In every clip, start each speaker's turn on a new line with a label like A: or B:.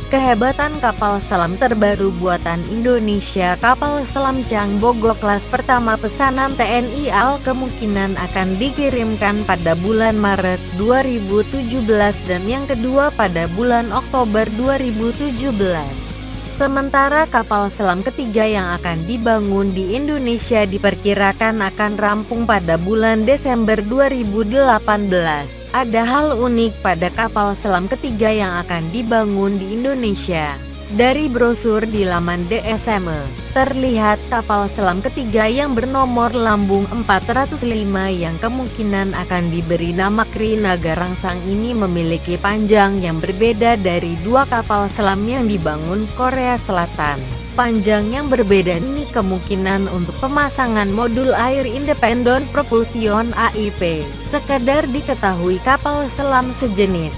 A: Kehebatan kapal selam terbaru buatan Indonesia. Kapal selam Chang Bogo kelas pertama pesanan TNI AL kemungkinan akan dikirimkan pada bulan Maret 2017 dan yang kedua pada bulan Oktober 2017. Sementara kapal selam ketiga yang akan dibangun di Indonesia diperkirakan akan rampung pada bulan Desember 2018. Ada hal unik pada kapal selam ketiga yang akan dibangun di Indonesia. Dari brosur di laman DSME, terlihat kapal selam ketiga yang bernomor lambung 405 yang kemungkinan akan diberi nama Krinagarangsang ini memiliki panjang yang berbeda dari dua kapal selam yang dibangun Korea Selatan. Panjang yang berbeda ini kemungkinan untuk pemasangan modul air independent propulsion AIP. Sekedar diketahui kapal selam sejenis,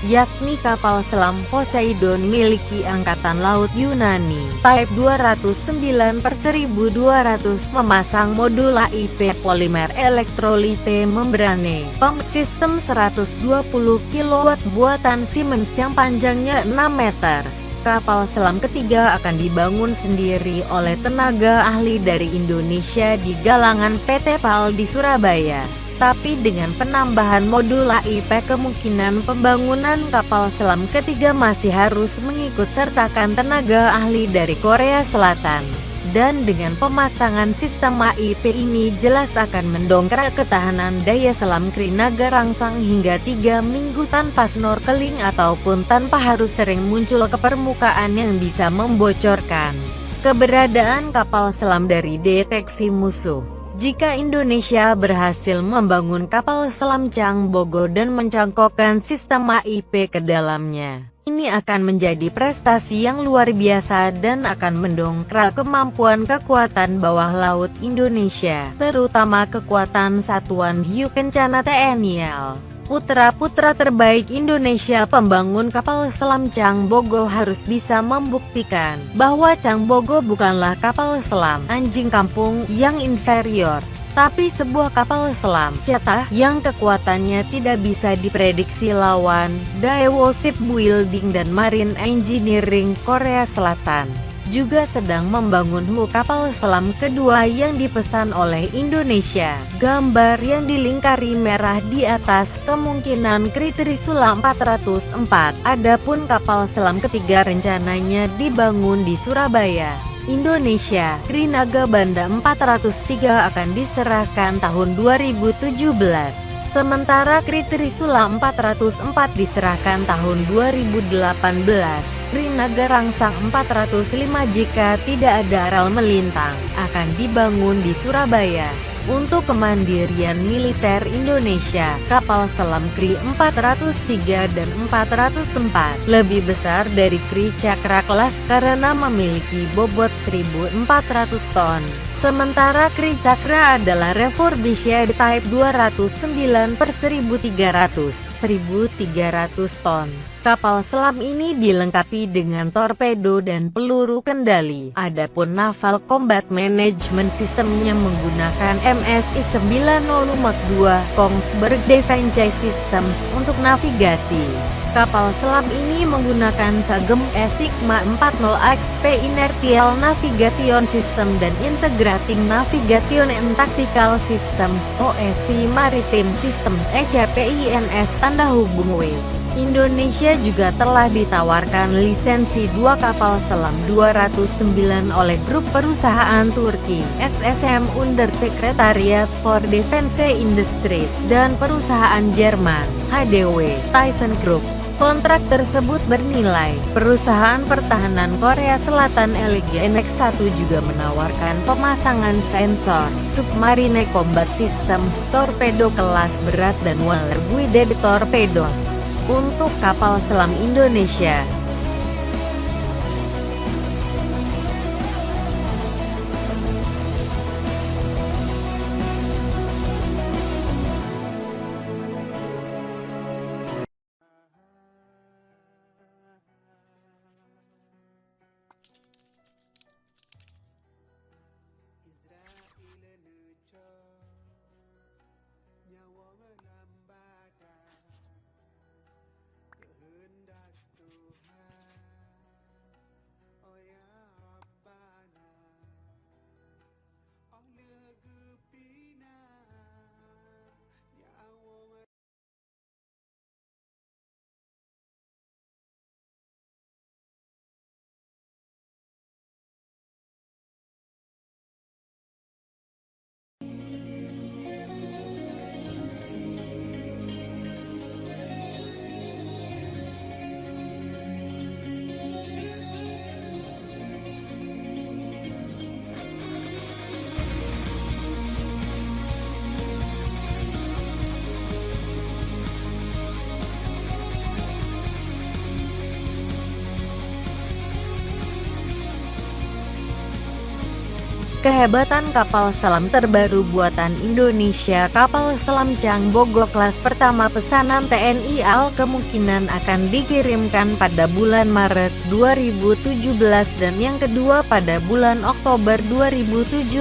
A: yakni kapal selam Poseidon miliki Angkatan Laut Yunani, Type 209/1200 memasang modul AIP polimer elektrolite membrane, pump sistem 120 kW buatan Siemens yang panjangnya 6 meter. Kapal selam ketiga akan dibangun sendiri oleh tenaga ahli dari Indonesia di galangan PT PAL di Surabaya. Tapi dengan penambahan modul AIP kemungkinan pembangunan kapal selam ketiga masih harus mengikut sertakan tenaga ahli dari Korea Selatan. Dan dengan pemasangan sistem AIP ini jelas akan mendongkrak ketahanan daya selam Krinagarangsang hingga 3 minggu tanpa snorkeling ataupun tanpa harus sering muncul ke permukaan yang bisa membocorkan keberadaan kapal selam dari deteksi musuh. Jika Indonesia berhasil membangun kapal selam Chang Bogo dan mencangkokkan sistem AIP ke dalamnya, ini akan menjadi prestasi yang luar biasa dan akan mendongkrak kemampuan kekuatan bawah laut Indonesia, terutama kekuatan Satuan Hiu Kencana TNI AL. Putra-putra terbaik Indonesia pembangun kapal selam Chang Bogo harus bisa membuktikan bahwa Chang Bogo bukanlah kapal selam anjing kampung yang inferior, tapi sebuah kapal selam cetak yang kekuatannya tidak bisa diprediksi lawan Daewoo Shipbuilding dan Marine Engineering Korea Selatan. Juga sedang membangun kapal selam kedua yang dipesan oleh Indonesia. Gambar yang dilingkari merah di atas kemungkinan Trisula 404. Adapun kapal selam ketiga rencananya dibangun di Surabaya, Indonesia. Krinagabanda 403 akan diserahkan tahun 2017. Sementara Trisula 404 diserahkan tahun 2018. Krinagarangsang 405 jika tidak ada rel melintang, akan dibangun di Surabaya. Untuk kemandirian militer Indonesia, kapal selam Kri 403 dan 404 lebih besar dari Kri Cakra kelas karena memiliki bobot 1.400 ton. Sementara Kri Cakra adalah refurbished Type 209/1300 ton. Kapal selam ini dilengkapi dengan torpedo dan peluru kendali. Adapun Naval Combat Management System-nya menggunakan MSI 90 Mark II Kongsberg Defense Systems untuk navigasi. Kapal selam ini menggunakan Sagem Sigma 40 XP Inertial Navigation System dan Integrating Navigation and Tactical Systems OSI Maritime Systems ECPINS tanda hubung W. Indonesia juga telah ditawarkan lisensi 2 kapal selam 209 oleh grup perusahaan Turki SSM Undersecretariat for Defense Industries dan perusahaan Jerman HDW ThyssenKrupp. Kontrak tersebut bernilai. Perusahaan pertahanan Korea Selatan LGNX-1 juga menawarkan pemasangan sensor Submarine Combat Systems torpedo kelas berat dan water-guided torpedoes untuk kapal selam Indonesia.
B: Nyawa menambahkan kehendak Tuhan.
A: Kehebatan kapal selam terbaru buatan Indonesia, kapal selam Cang Bogo kelas pertama pesanan TNI AL kemungkinan akan dikirimkan pada bulan Maret 2017 dan yang kedua pada bulan Oktober 2017.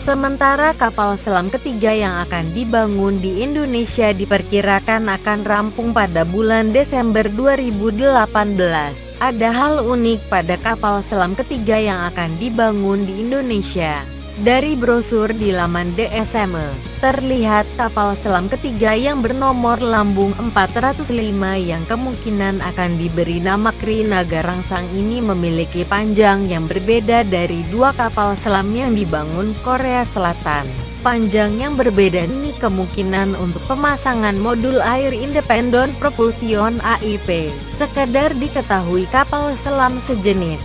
A: Sementara kapal selam ketiga yang akan dibangun di Indonesia diperkirakan akan rampung pada bulan Desember 2018. Ada hal unik pada kapal selam ketiga yang akan dibangun di Indonesia. Dari brosur di laman DSME, terlihat kapal selam ketiga yang bernomor lambung 405 yang kemungkinan akan diberi nama Krinagarangsang ini memiliki panjang yang berbeda dari dua kapal selam yang dibangun Korea Selatan. Panjang yang berbeda ini kemungkinan untuk pemasangan modul Air Independent Propulsion AIP. Sekedar diketahui kapal selam sejenis,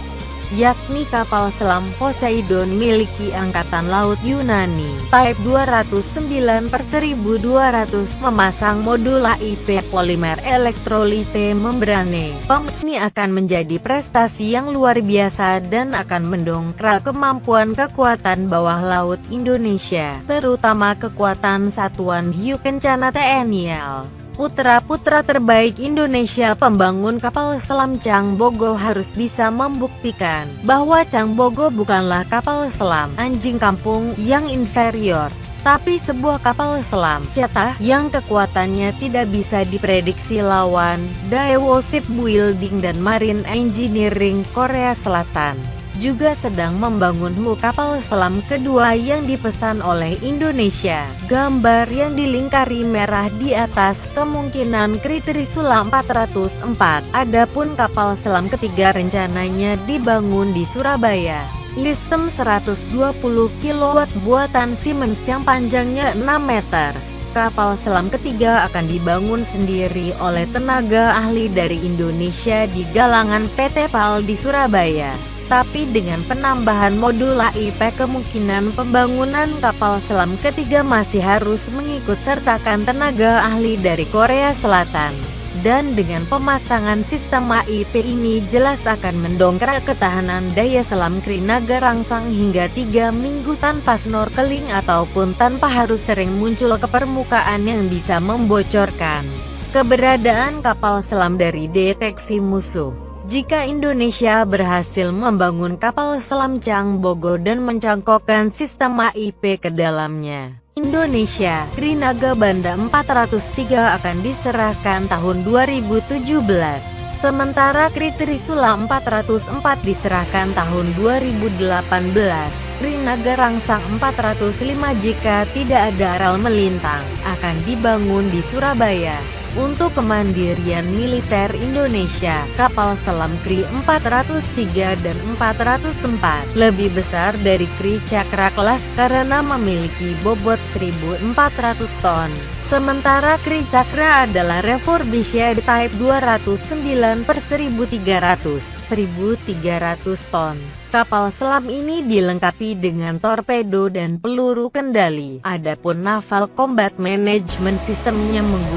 A: yakni kapal selam Poseidon miliki Angkatan Laut Yunani, Type 209/1200 memasang modul AIP polimer elektrolite membrane. Ini akan menjadi prestasi yang luar biasa dan akan mendongkrak kemampuan kekuatan bawah laut Indonesia, terutama kekuatan Satuan Hiu Kencana TNI AL. Putra-putra terbaik Indonesia pembangun kapal selam Cang Bogo harus bisa membuktikan bahwa Cang Bogo bukanlah kapal selam anjing kampung yang inferior, tapi sebuah kapal selam cetak yang kekuatannya tidak bisa diprediksi lawan Daewoo Shipbuilding dan Marine Engineering Korea Selatan. Juga sedang membangun kapal selam kedua yang dipesan oleh Indonesia. Gambar yang dilingkari merah di atas kemungkinan Trisula 404. Adapun kapal selam ketiga rencananya dibangun di Surabaya. Sistem 120 kW buatan Siemens yang panjangnya 6 meter. Kapal selam ketiga akan dibangun sendiri oleh tenaga ahli dari Indonesia di galangan PT PAL di Surabaya. Tapi dengan penambahan modul AIP kemungkinan pembangunan kapal selam ketiga masih harus mengikut sertakan tenaga ahli dari Korea Selatan. Dan dengan pemasangan sistem AIP ini jelas akan mendongkrak ketahanan daya selam Krinagarangsang hingga 3 minggu tanpa snorkeling ataupun tanpa harus sering muncul ke permukaan yang bisa membocorkan keberadaan kapal selam dari deteksi musuh. Jika Indonesia berhasil membangun kapal selam Cang Bogo dan mencangkokkan sistem AIP ke dalamnya, Indonesia Krinagabanda 403 akan diserahkan tahun 2017. Sementara Trisula 404 diserahkan tahun 2018. Krinagarangsang 405 jika tidak ada aral melintang akan dibangun di Surabaya. Untuk kemandirian militer Indonesia, kapal selam Kri 403 dan 404 lebih besar dari Kri Cakra kelas karena memiliki bobot 1.400 ton. Sementara Kri Cakra adalah refurbished Type 209/1300 ton. Kapal selam ini dilengkapi dengan torpedo dan peluru kendali. Adapun Naval Combat Management System-nya menggunakan